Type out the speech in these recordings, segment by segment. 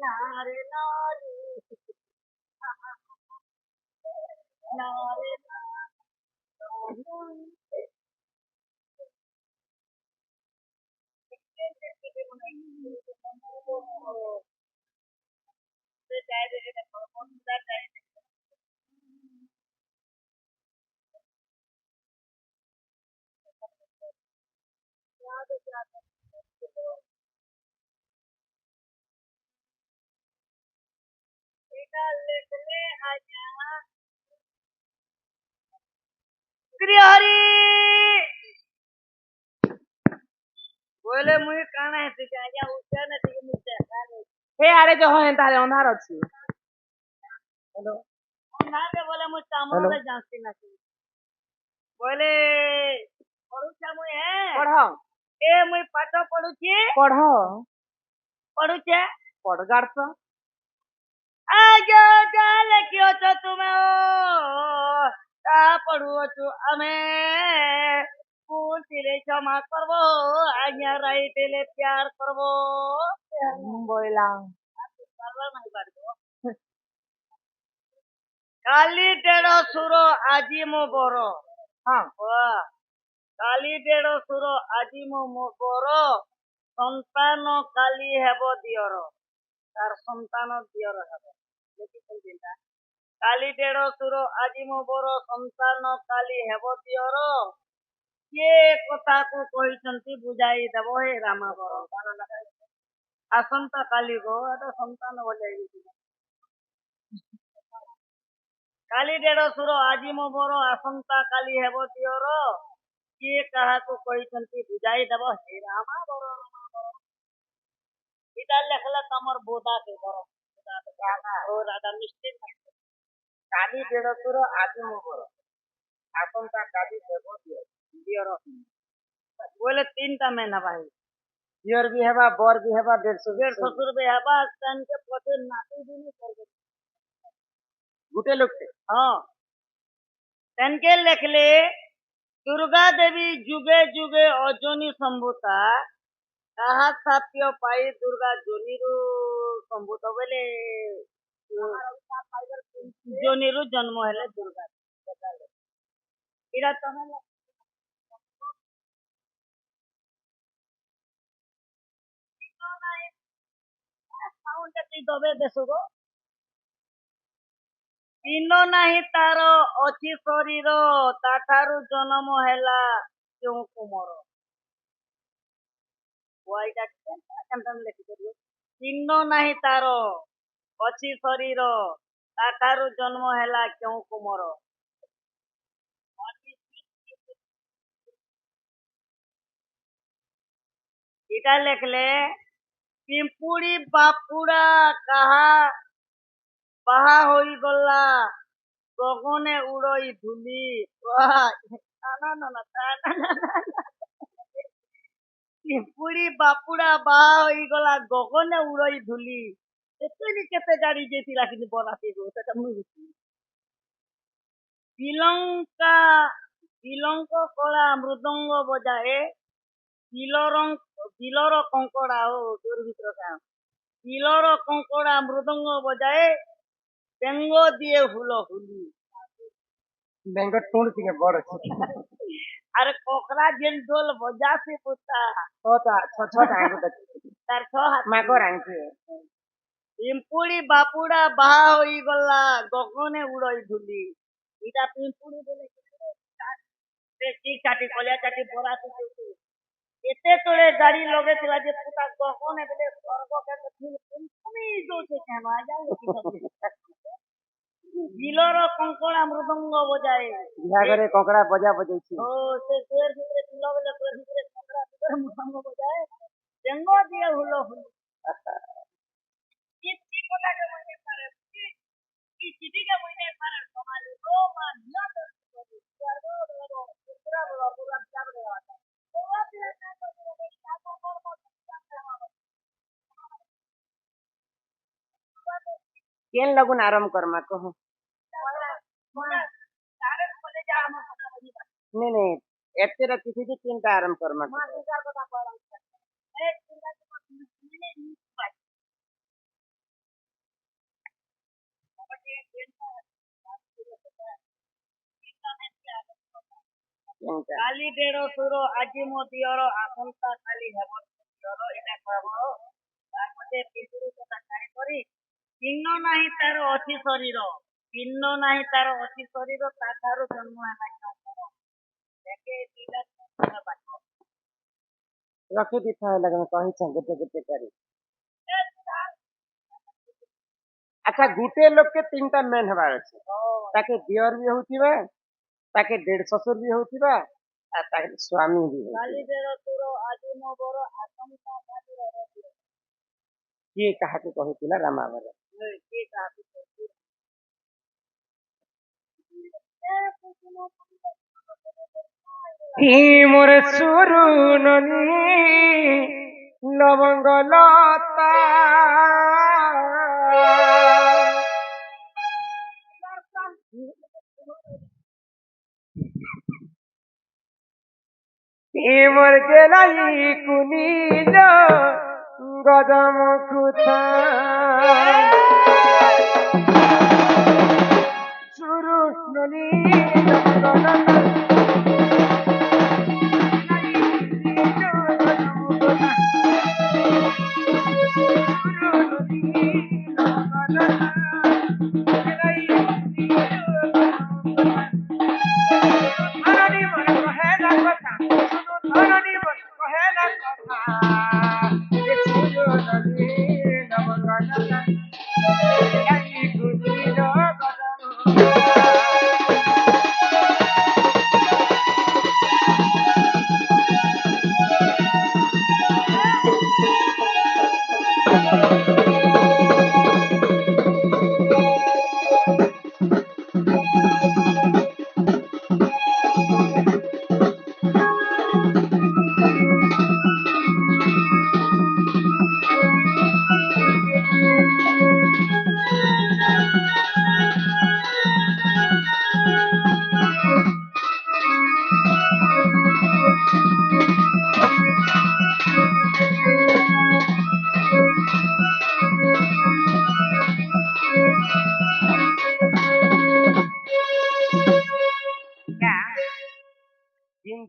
নারে নারে নারে श्रीहरि बोले मुझे काना है तुझे आजा उठे ना ठीक मुझे हे आरे जो है तारे अंधार अछि हेलो अंधार के बोले मुझे कामों में जानती ना बोले पढ़ुछा मुझे है पढ़ ए मुझे पाठ पढ़ुछी पढ़ पढ़ुछे पढ़ गाड़स आजा जाल क्यों तो तुम्हें ओ ता पढ़ुओ तू हमें फूल तेरे क्षमा करवो आज्ञा राई तेरे प्यार करवो बोला करवा नहीं पारबो काली टेढ़ो सुरो आजी मो बोरो हां वाह काली टेढ़ो सुरो आजी मो बोरो संतान काली हेबो दियर तार संतान दियर हेबो देखि चिंता काली टेढ़ो सुरो आजी मो बोरो संतान काली हेबो दियर ये कथा को कहिसंती बुझाई देबो हे रामा बोरो आसंता काली को एटा संतान बोले काली टेढ़ो सुरो आजी मो बोरो आसंता काली हेबो दियर ये कहा को कहिसंती बुझाई देबो हे रामा बोरो इटा लेखला तमर बोधा के बोरो ओ राधा निश्चित काली देड़सुर आदि मोहर आसंता काली देव दियर बोले तीन टा महीना भाई दियर भी हेबा बर भी हेबा 150 डेढ़ सौ रुपये हवा तन के पते नाती भी नहीं कर गुटे लोग थे हाँ तन के लेखले दुर्गा देवी जुगे जुगे अजनी संभूता कहा साप्य पाई दुर्गा जोनिरु संभूत बोले जोनिरु जन्म हेले दुर्गा इरा तमे साउंड ती दबे देसुगो तीन नाही तार अछि शरीर ताठारु जन्म हेला क्यों कुमर वाइटा केमतन लेखि करियो तीन नाही तार अछि शरीर ताठारु जन्म हेला क्यों कुमर इटा लेखले पिंपुड़ी बापुड़ा कहा बाहा होई गला गगने उड़ई धूली पिंपुड़ी बापुड़ा बाहा होई गला गगने उड़ई धूली एतनी केते गाड़ी जेतिला कि बराती गो सेटा मुई श्रीलंका ଶ୍ରୀଲଙ୍କ କଳା ମୃଦଙ୍ଗ ବଜାଏ ବିଲର କଙ୍କଡା ଓ ତୋର ଭିତର କାମ ବିଲର କଙ୍କଡା ମୃଦଙ୍ଗ ବଜାଏ ବେଙ୍ଗ ଦିଏ ହୁଲ ହୁଲି बेंगट टूंड के बड़ अछि अरे कोकरा जेल ढोल बजा से पुता छोटा छोटा आंगु तार छ हाथ मागर आंगु पिंपुड़ी बापुड़ा बाहा होई गला गगने उड़ई धुली इटा पिंपुड़ी बोले ठीक चाटी कलिया चाटी बरा तू एते तोरे गाड़ी लगे थिला जे पुता गगने बेले स्वर्ग के तो पिंपुड़ी जोते केन आ जाए बिलर कंकड़ा मृदंग बजाए बिहागरे कोकड़ा बजा बजैछि ओ से देर भितरे बिल बेले तोर भितरे कंकड़ा बितर मृदंग बजाए बेंगो दिए हुलो हुलो की कोला के मने पारे की चिटी के मने पारे कमाली ओ मान न तो सर्वो बलो पूरा बलो पूरा क्या बले आता ओ फिर ना तो मेरे साथ केन लगुन आराम करमा कहो नहीं नहीं एते रा किसी भी चिंता आराम करमा ତିନିଟା କାଲି ଦେଢ଼ଶୁର ଆଜି ମୋ ଦିଅର ଆସନ୍ତା କାଲି ହେବ ଦିଅର ଏଇଟା କହିବ ତାପରେ ପିତୃ କଥା କାହିଁ କରି ଚିହ୍ନ ନାହିଁ ତାର ଅଛି ଶରୀର ଚିହ୍ନ ନାହିଁ ତାର ଅଛି ଶରୀର ତା ଠାରୁ ଜନ୍ମ ହେଲା ଦେଖେ ଦିଟା ବାଟ ରଖିଦେଇଥା ହେଲା କହିଛ ଗୋଟେ ଗୋଟେ କରି ଆଚ୍ଛା ଗୋଟେ ଲୋକେ ତିନିଟା ମେନ୍ ହେବାର ଅଛି ତାକେ ଦିଅର ବି ହଉଥିବା ତାକେ ଦେଢ ଶ୍ୱଶୁର ବି ହଉଥିବା ଆଉ ତାକେ ସ୍ୱାମୀ ବି ହଉଥିବା କାଲି ଦେଢ଼ଶୁର ଆଜି ମୋ ବର ଆସନ୍ତା କାଲି ହେବ ଦିଅର କିଏ କାହାକୁ କହୁଥିଲା ରାମାୟଣରେ କିଏ କାହାକୁ କହିଛି? মোর সুরুননি লবঙ্গ লতা মোর গেলাই কুনিল গজমুখুথা সুরুননি লবঙ্গ লতা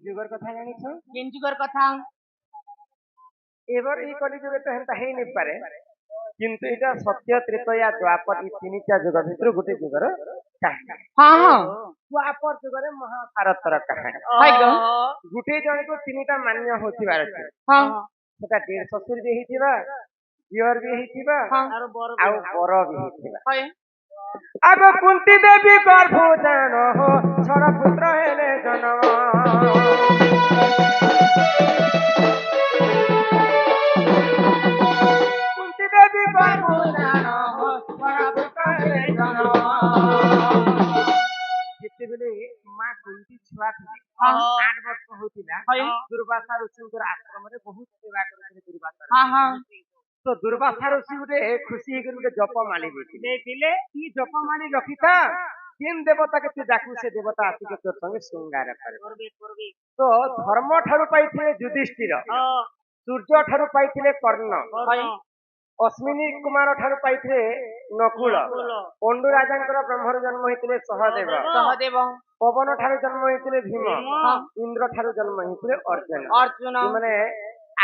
যুগর কথা জানিছ କେନ୍ ଯୁଗର କଥା এবার এই কলিযুগে তো হেনতা হেই নি পারে কিন্তু এটা সত্য ত্রেতয়া দ্বাপর এই তিনটা যুগ ভিতর গোটে যুগর কাহিনী ହଁ ହଁ দ্বাপর যুগরে মহাভারতর কাহিনী গোটে জনক তিনটা মান্য হউଥିବାର ଅଛି ହଁ সেটা দেড় শ্বশুর ବି ହେଇଥିବା ଦିଅର ବି ହେଇଥିବା ଆର ବର ଆଉ ବର ବି ହେଇଥିବା হয় আগ কুন্তি দেবী গর্ভধান হো ছড় পুত্র হেলে জন্ম কুন্তি দেবী গর্ভধান হো ছড় পুত্র হেলে জন্ম যেତେବେଳେ মা কুন্তি ছুয়া ଥିଲେ 8 ବର୍ଷ ହଉଥିଲା ଦୁର୍ବାସା ଋଷିଙ୍କର ଆଶ୍ରମରେ ବହୁତ ସେବା କରୁଥିଲେ ଦୁର୍ବାସା ହଁ ହଁ ତ ଦୁର୍ବାସା ଋଷି ଗୋଟେ ଖୁସି ହେଇକି ଗୋଟେ ଜପମାଳି ଦେଇଥିଲେ ଦେଇଥିଲେ କି ଜପମାଳି ରଖିଥା କେନ୍ ଦେବତାকে ତୁ ଡାକୁ ସେ ଦେବତା ଆସିକି ତୋର ସଙ୍ଗେ ଶୃଙ୍ଗାର କରିବ করবে করবে ତ ଧର୍ମ ଠାରୁ ପାଇଥିଲେ ଯୁଧିଷ୍ଠିର ସୂର୍ଯ୍ୟ ଠାରୁ ପାଇଥିଲେ କର୍ଣ୍ଣ ଅଶ୍ମିନୀ କୁମାର ଠାରୁ ପାଇଥିଲେ ନକୁଳ ପଣ୍ଡୁ ରାଜାଙ୍କର ବ୍ରହ୍ମରୁ ଜନ୍ମ ହେଇଥିଲେ ସହଦେବ সহদেব ପବନ ଠାରୁ ଜନ୍ମ ହେଇଥିଲେ ଭୀମ ଇନ୍ଦ୍ର ଠାରୁ ଜନ୍ମ ହେଇଥିଲେ ଅର୍ଜୁନ অর্জুন ମାନେ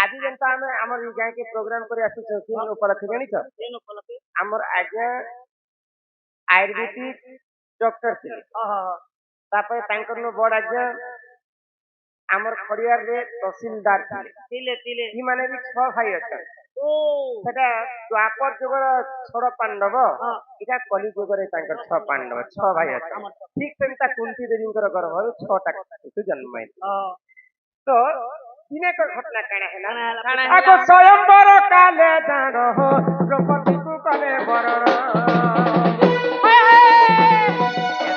ଆଜି ଯେନ୍ତା ଆମେ ଆମର ଇ ଗାଁକେ ପ୍ରୋଗ୍ରାମ କରି ଆସୁଛୁ କେନ୍ ଉପଲକ୍ଷେ ଜାଣିଛ কেন উপলক্ষে ଆମର ଆଜ୍ଞା ଆୟୁର୍ବେଦିକ ଡକ୍ଟର ଥିଲେ ତାପରେ ତାଙ୍କର ବଡ ଆଜ୍ଞା ଆମର ଖଡିଆରରେ ତହସିଲଦାର ଥିଲେ তিলে ତିଲେ ଏମାନେ ବି 6 ଭାଇ ଅଛନ୍ତି ও ସେଟା ଦ୍ୱାପର ଯୁଗର 6 ପାଣ୍ଡବ ଏଇଟା କଲି ଯୁଗରେ ତାଙ୍କର 6 ପାଣ୍ଡବ 6 ଭାଇ ଅଛନ୍ତି ଠିକ ସେମିତି କୁନ୍ତି ଦେବୀଙ୍କର ଗର୍ଭରୁ 6ଟା ଶିଶୁ ଜନ୍ମ ହେଇଥିଲେ ତ ଦିନେ ଘଟଣା କାଣା ହେଲା ଆଗ ସ୍ୱୟଂବର କାଲେ ଦାଣ ହୋ ଦ୍ରୌପଦୀକୁ କଲେ ବରଣ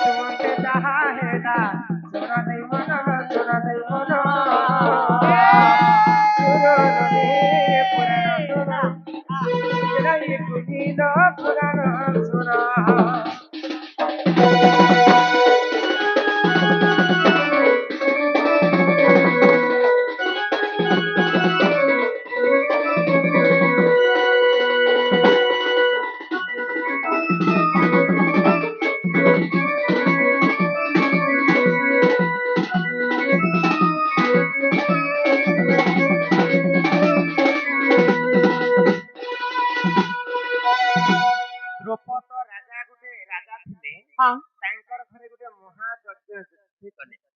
ତୁମକେ ଯାହା ହେଲା ସୁର ଦେଇ ମନ ସୁର ଦେଇ ମନ ସୁର ରେ ପୁରାଣ ସୁର ରହି କୁଜିଲ ପୁରାଣ ସୁର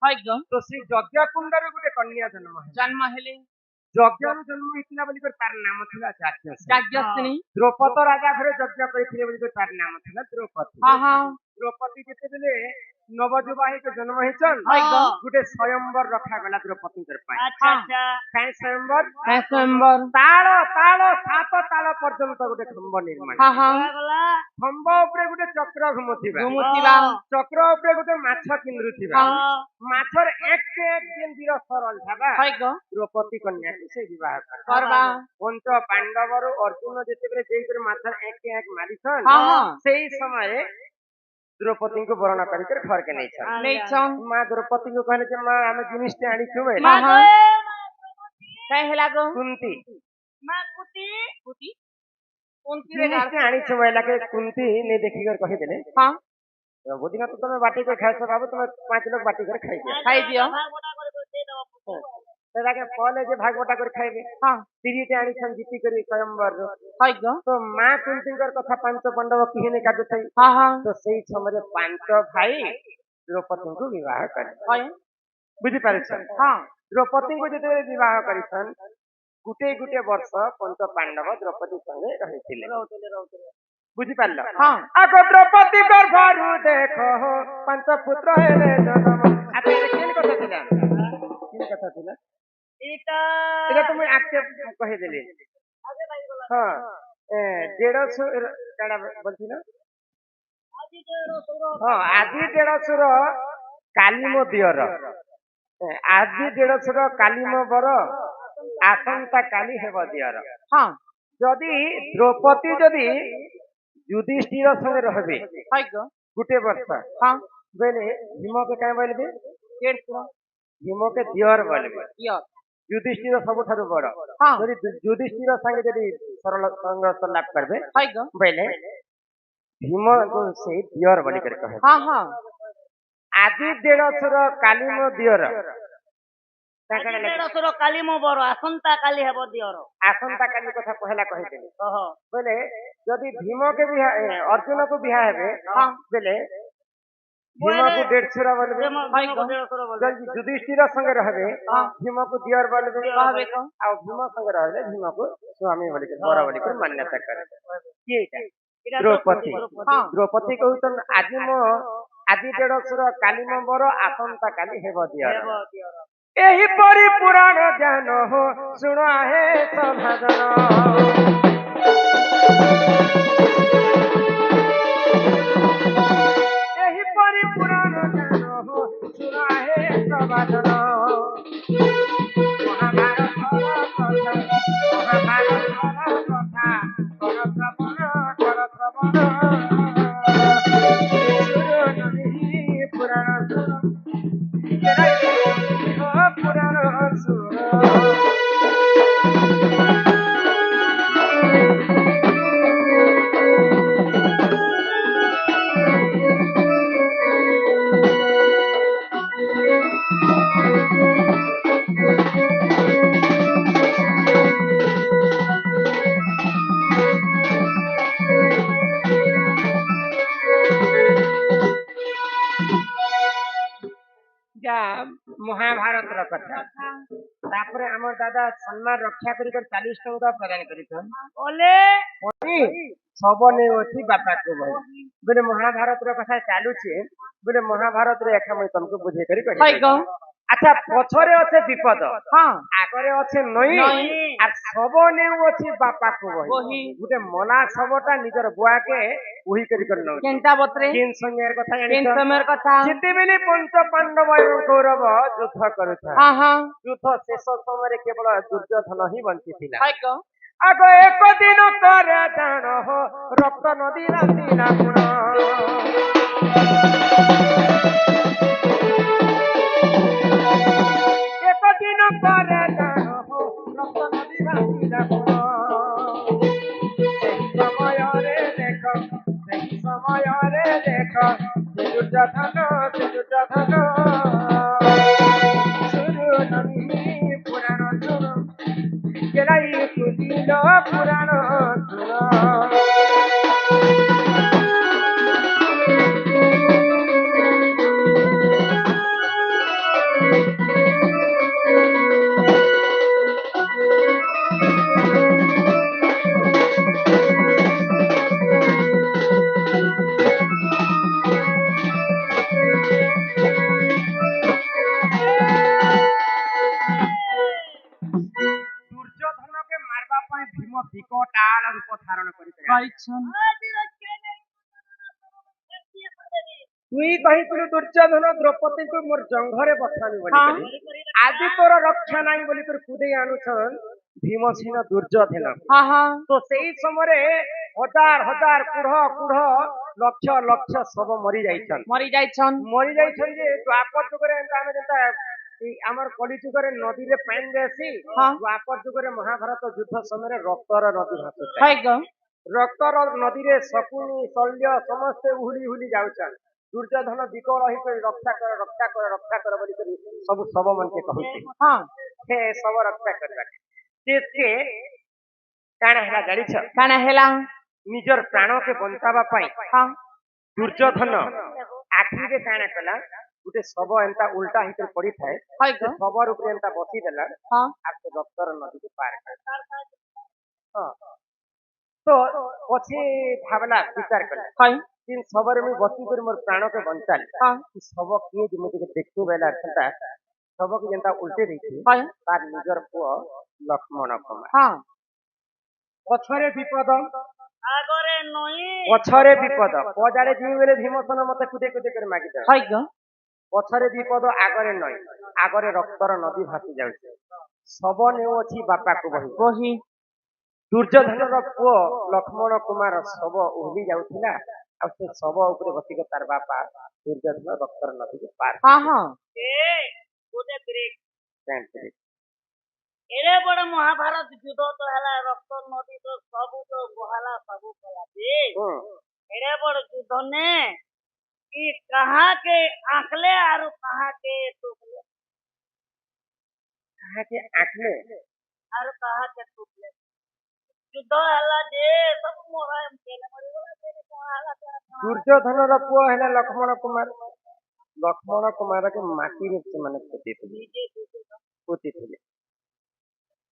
হয়গো তো সেই যজ্ঞ কুণ্ডরে গোটে কন্যা জন্ম ହେଲା জন্ম হেলে যজ্ঞରୁ ଜନ୍ମ ହେଇଥିଲା ବୋଲି ତାର ନାମ ଥିଲା ଯାଜ୍ଞସେନୀ। যাজ্ঞসেনী ଦ୍ରୌପଦ ରାଜା ଘରେ ଯଜ୍ଞ କରିଥିଲେ ବୋଲି ତାର ନାମ ଥିଲା ଦ୍ରୌପଦୀ। হা হা ଦ୍ରୌପଦୀ ଯେତେବେଳେ ନବଯୁବାହିକ ଜନ୍ମ ହେଇଛନ୍ হয়গো ଗୋଟେ ସ୍ୱୟଂବର ରଖାଗଲା ଦ୍ରୌପଦୀଙ୍କର ପାଇଁ। আচ্ছা আচ্ছা କାହିଁ ସ୍ୱୟଂବର? স্বয়ম্বর ତାଳ ତାଳ ସାତ ତାଳ ପର୍ଯ୍ୟନ୍ତ ଗୋଟେ ଖମ୍ବ ନିର୍ମାଣ। হা হা গলা ଖମ୍ବ ଉପରେ ଗୋଟେ ଚକ୍ର ଘୁମୁଥିବା, ঘুমুতিবা ଚକ୍ର ଉପରେ ଗୋଟେ ମାଛ କିନ୍ଦୁଥିବା, ମାଛର ଏକ ଯେନ୍ ବୀର ସରଳ ଥାବା হয়গো ଦ୍ରୌପଦୀ କନ୍ୟାକୁ ସେ ବିବାହ କଲେ। করবা ପଞ୍ଚ ପାଣ୍ଡବରୁ ଅର୍ଜୁନ ଯେତେବେଳେ ଯାଇକରି ମାଛର ଏକ ମାରିଛନ୍ হা হা ସେଇ ସମୟରେ ଦ୍ରୌପଦୀଙ୍କୁ ବରଣ କରିକରି ଘରକେ ନେଇଛନ୍। নেইছন ମା ଦ୍ରୌପଦୀଙ୍କୁ କହିଲେ ଯେ ମା ଆମେ ଜିନିଷଟେ ଆଣିଛୁ ବୋଇଲେ। হা হা মাগো কাই হেলা গো କୁନ୍ତି মা কুতি কুতি কোনটিরে গার ଜିନିଷଟେ ଆଣିଛୁ ବୋଇଲାକେ କୁନ୍ତି ନେ ଦେଖିକରି କହିଦେଲେ হ্যাঁ ବୁଝିନ ତ ତମେ ବାଟି କରି ଖାଇଛ ବାବୁ ତମେ 5 ଲୋକ ବାଟି କରି ଖାଇଦିଅ। খাই দিও ভাগবটা করে দিয়ে দাও ସେଟାକେ କହିଲେ ଯେ ଭାଗବଟା କରି ଖାଇବେ। হ্যাঁ ତିରିଟେ ଆଣିଛନ୍ ଜିତି କରି ସ୍ୱୟଂବରରୁ। হয়গো ତ ମା କୁନ୍ତୀଙ୍କର କଥା ପାଞ୍ଚ ପାଣ୍ଡବ କେହି ନେଇ କାଟୁଥାଇ। হ্যাঁ হ্যাঁ ତ ସେଇ ସମୟରେ ପାଞ୍ଚ ଭାଇ ଦ୍ରୌପଦୀଙ୍କୁ ବିବାହ କଲେ। হয় ବୁଝିପାରିଛ? হ্যাঁ ଦ୍ରୌପଦୀଙ୍କୁ ଯେତେବେଳେ ବିବାହ କରିଛନ୍ ଗୁଟେ ଗୁଟେ ବର୍ଷ ପଞ୍ଚ ପାଣ୍ଡବ ଦ୍ରୌପଦୀ ସଙ୍ଗେ ରହିଥିଲେ। ବୁଝିପାରିଲ? হ্যাঁ ଆଗ ଦ୍ରୌପଦୀ ଗର୍ଭରୁ ଦେଖ ପାଞ୍ଚ ପୁତ୍ର ହେଲେ ଜନ୍ମ। ଆଚ୍ଛା ଏଇଟା କେନ୍ କଥା ଥିଲା? କେନ୍ କଥା ଥିଲା? এটা এটা তো মুই আজকে কহিদেলি। হ্যাঁ দেড়শো কাড়া বলছিল? আজি দেড় সুর হ্যাঁ আজি দেড়শোর কালিম দিଅର। ଆଜି ଦେଢ଼ଶୁର କାଲିମ ବର ଆସନ୍ତା କାଲି ହେବ ଦିଅର। হ্যাঁ ଯଦି ଦ୍ରୌପଦୀ ଯଦି ଯୁଧିଷ୍ଠିର ସଙ୍ଗେ ରହିବେ হয়গো ଗୋଟେ ବର୍ଷ হ্যাঁ ବୋଇଲେ ଭୀମକେ କାଇଁ ବୋଲବେ? দেড়শো ଭୀମକେ ଦିଅର ବୋଲବେ। ইয় ଯୁଧିଷ୍ଠିର ସବୁଠାରୁ ବଡ। হ্যাঁ ଯଦି ଯୁଧିଷ୍ଠିର ସାଙ୍ଗେ ଯଦି ସରଳ ସଂଘର୍ଷ ଲାଭ କରିବେ হয়গো ବୋଇଲେ ଭୀମକୁ ସେଇ ଦିଅର ବୋଲିକରି କହେ। হ্যাঁ হ্যাঁ ଆଜି ଦେଢ଼ଶୁର କାଲିମ ଦିଅର। আজি দেড় সুর কালি মো বড় আসন্তা কালি হব দিওর ଆସନ୍ତା କାଲି କଥା ପହିଲା କହିଦେଲି। ওহ ବୋଇଲେ ଯଦି ଭୀମକେ ବିହା ଅର୍ଜୁନକୁ ବିହା ହେବେ ବୋଇଲେ ଭୀମକୁ ଦେଢ଼ଶୁର ବୋଲବେ। দেড় সুর বল ଯଦି ଯୁଧିଷ୍ଠିର ସଙ୍ଗେ ରହିବେ ଭୀମକୁ ଦିଅର ବୋଲବେ। কহবে কো ଆଉ ଭୀମ ସଙ୍ଗେ ରହିଲେ ଭୀମକୁ ସ୍ୱାମୀ ବୋଲିକରି ବର ବୋଲିକରି ମାନ୍ୟତା କରେ। କିଏ ଏଇଟା? ଦ୍ରୌପଦୀ। হ্যাঁ ଦ୍ରୌପଦୀ କହୁଛନ୍ ଆଜି ଦେଢ଼ଶୁର କାଲି ମୋ ବର ଆସନ୍ତା କାଲି ହେବ ଦିଅର। ଏହିପରି ପୁରାଣ ଜ୍ଞାନ ହୋ ଶୁଣ ହେ ସଭାଜନ। ଏହିପରି ପୁରାଣ ଜ୍ଞାନ ହୋ ଶୁଣ ହେ ସଭାଜନ। ମହାଭାରତର କଥା କର ଶ୍ରବଣ କର ଶ୍ରବଣ। ଶୁଣ ନାହିଁ ପୁରାଣ ଶୁଣ ପୁରାଣ ଶୁଣ। ମହାଭାରତର କଥା। ତାପରେ ଆମର ଦାଦା ସମ୍ମାନ ରକ୍ଷା କରି 40 ଟଙ୍କା ପ୍ରଦାନ କରିଛନ୍। বলে ସବନେ ଅଛି ବାପାକୁ ଭାଇ ବୋଲେ ମହାଭାରତର କଥା ଚାଲୁଛି। ବୋଲେ ମହାଭାରତରେ ଏକା ମୁଇଁ ତମକୁ ବୁଝେଇ କରି କହିବି। হয়গো ଆଚ୍ଛା ପଛରେ ଅଛି ବିପଦ, হ্যাঁ ଆଗରେ ଅଛି ନଈ, ନଈ। আর ସବନେ ଅଛି ବାପାକୁ ବହି। বহি ଗୋଟେ ମଲା ସବଟା ନିଜର ବୁଆକେ ଉହି କରି ନଉଛି। কেনটা বতরে କେନ୍ ସମୟର କଥା কেন ଜାଣିଛ? সময়ের কথা ଯେତେବେଳେ ପଞ୍ଚ ପାଣ୍ଡବ ଏବଂ କୌରବ ଯୁଦ୍ଧ କରୁଥାଏ, হ্যাঁ হ্যাঁ ଯୁଦ୍ଧ ଶେଷ ସମୟରେ କେବଳ ଦୁର୍ଯ୍ୟୋଧନ ହିଁ ବଞ୍ଚିଥିଲା। হয়গো ଆଗ ଏକ ଦିନ ପରେ ଜାଣ ହୋ ରକ୍ତ ନଦୀ ରାନ୍ଧିଲା ଗୁଣ। ଏକ ଦିନ ପରେ ଜାଣ ହୋ ରକ୍ତ ନଦୀ ରାନ୍ଧିଲା ଗୁଣ। ସେହି ସମୟରେ ଦେଖ ସେ ଦୁର୍ଯ୍ୟୋଧନ ଶୁଣୁ ନାହିଁ ପୁରାଣ ଶୁଣ। କେଳାଇ କୁଲିଲ ପୁରାଣ ଶୁଣ। ଭୀମ ବିକଟାଳ ରୂପ ଧାରଣ କରିଥିଲେ କରିଛନ୍ তুই কহিଥିଲু দুর্যোধন দ্রৌপদীଙ୍କୁ মোর জঙ্ঘରେ ବସାନି ବୋଲି ହଁ। କରି ଆଜି ତୋର ରକ୍ଷା ନାହିଁ ବୋଲି କରି କୁଦେଇ ଆଣୁଛନ୍ ଭୀମସେନ ଦୁର୍ଯୋଧନ ହଁ ହଁ তো সেই সময়ে হাজার হাজার কুঢ় কুঢ় লক্ষ লক্ষ সব মরি যাইছন মরি যাইছন মরি যাইছন যে দ্বাপর যুগরে এন্তা ଆମେ যেନ୍ତା আমার কলি যুগরে নদীরে পানি যাইছি ହଁ দ্বাপর যুগরে মহাভারত যুদ্ধ সমୟରେ রক্তର নଦী ଭାସୁଥାଏ হয় গো ରକ୍ତର ନଦୀରେ ଶକୁନି ଶଲ୍ୟ ସମସ୍ତେ ଉହୁଳି ଉହୁଳି ଯାଉଛନ୍ ଦୁର୍ଯୋଧନ ବିକଳ ହେଇକରି ରକ୍ଷା କର ବୋଲିକରି ସବୁ ଶବ ମାନକେ କହୁଛି ହଁ ସେ ଶବ ରକ୍ଷା କରିବା ସେ କାଣା ହେଲା ଜାଣିଛ କାଣା ହେଲା ନିଜର ପ୍ରାଣକେ ବଞ୍ଚାବା ପାଇଁ ହଁ ଦୁର୍ଯୋଧନ ଆଖିରେ କାଣା କଲା ଗୋଟେ ଶବ ଏନ୍ତା ଉଲ୍ଟା ହେଇକରି ପଡିଥାଏ হয় ସେ গো ଶବର ଉପରେ ଏନ୍ତା ବସିଦେଲା ହଁ আর ସେ ରକ୍ତର ନଦୀକୁ ପାର କଲା ହଁ তো ପଛେ ଭାବଲା ବିଚାର କଲା হয় तीन सबरे मुई बसी कर मोर प्राण के बंचाली ହଁ कि सब किए जे मुझे देखते बेला सेटा सब के जेंता उल्टे रही হয় तार निजर पुओ लक्ष्मण कुमार ହଁ पछरे विपद ଆଗରେ ନଈ पछरे विपद पजाड़े जी बेले भीमसेन मते कुदे कुदे कर मागी दे হয় গো पछरे विपद आगरे नई आगरे रक्तर नदी भासी जाउछे सब नेउ अछि बापा को बही বহি दुर्योधन रो पुओ लक्ष्मण कुमार सब उहली जाउथिला ଆଉ ସେ ଶବ ଉପରେ ବସିକି ତାର ବାପା ଦୁର୍ଯୋଧନ ରକ୍ତର ନଦୀକୁ ପାର ହଁ ହଁ ଏ ଗୋଟେ ବ୍ରେକ୍ କରିଥିଲେ। ଏଡେ ବଡ ମହାଭାରତ ଯୁଦ୍ଧ ତ ହେଲା ରକ୍ତ ନଦୀ ତ ସବୁ ତ ବहाला ସବୁ କଲା ଯେ एड़े बड़ युद्ध ने कि कहाँ के आंकले और कहाँ के टूटले कहाँ के आंकले और कहाँ के टूटले युद्ध हला जे सब मोरा केले मरि गला जे कोहाला दुर्योधन रो पुओ हेला लक्ष्मण कुमार के माटी रे से माने पोती थे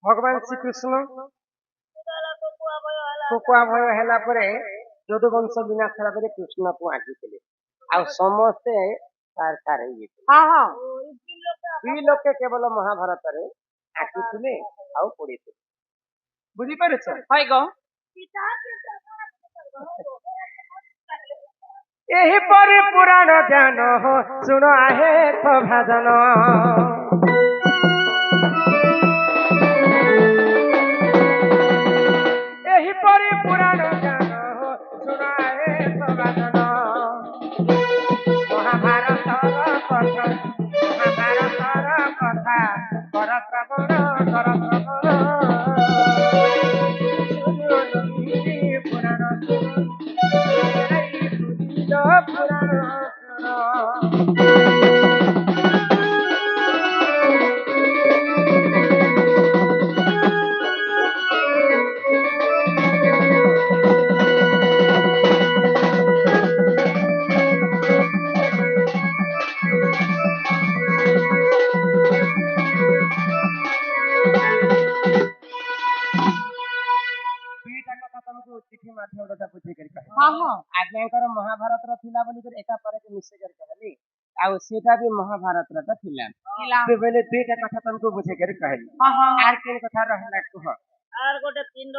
भगवान श्री कृष्ण कोकुआ भय हेला परे यदुवंश विनाश हेला परे कृष्ण को आगी थे आ समस्ते तार तार हे ହଁ ହଁ दुई लोक के केवल महाभारत रे आगी थे आ पड़ी थे बुझी पारे छ হয় গো एही परि पुराण ज्ञान हो सुन आहे तो भजन एही परि पुराण ज्ञान हो सुन आहे तो भजन महाभारत कथा कर श्रवण पुराण चिठी माध्यम बुझे ହଁ ହଁ आज्ञाकर महाभारत थिला बोली कर एका पर के मिसे कर कहली आ सेटा भी महाभारत रा थिला ଥିଲା से बेले दुईटा कथा तुमको बुझे कर कहली ହଁ ହଁ आर केन कथा रहला कह और गोटे पिंड